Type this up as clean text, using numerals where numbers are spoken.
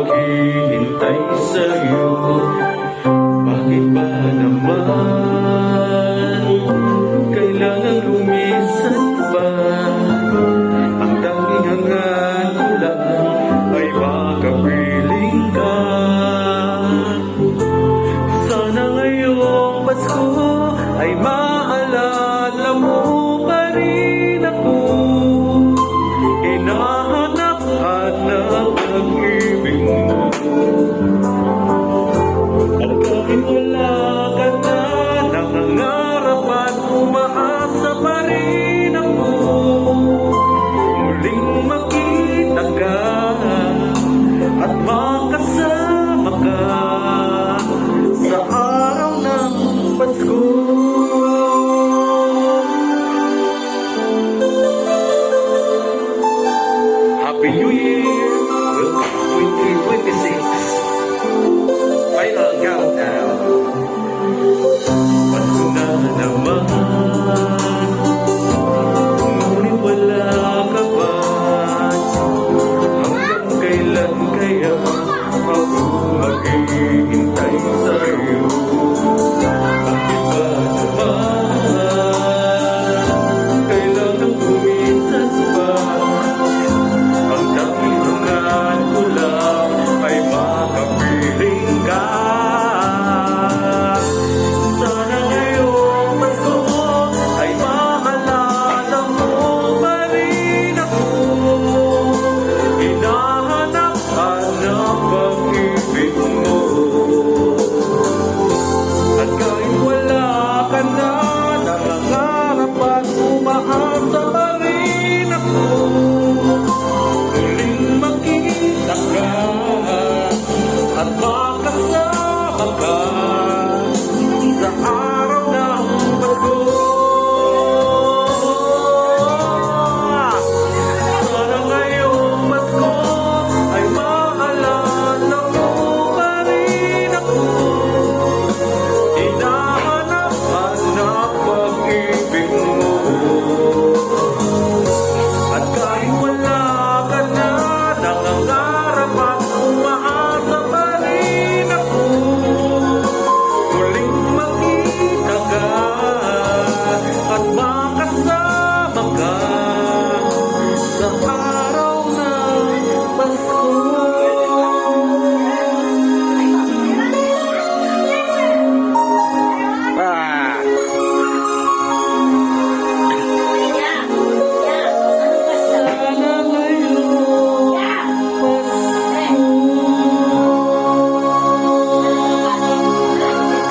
maghihintay sa'yo. Bakit ba naman kailangan lumisan pa? Ang tanging hangan ko lang ay makapiling ka. Sana ngayong Pasko ay maalala mo pa rin ako. Hinahanap-hanap ang ibig mo. At kahit wala ka na, nangangarap at umaasa pa rin ako. Muling makita ka at makasama ka sa araw ng Pasko. Happy New Year! Welcome 2026! Final countdown! Pasko na naman, ngunit wala ka pa. Hanggang kailan kaya ako maghihintay sa'yo? Bakit ba naman kailangan lumisan pa? Ang tanging hangan ko lang ay makapiling ka. Sana ngayong Pasko ay maalala mo pa rin ako. Hinahanap-hanap ang ibig mo. At kahit wala ka na, nangangarap at umaasa pa rin ako. Muling makita ka at makasama ka sa araw ng Pasko. Sana ngayong Pasko ay maalala mo pa rin ako. Hinahanap-hanap ang ibig mo. At kahit wala ka na, nangangarap at umaasa pa rin ako. Muling makita ka at makasama ka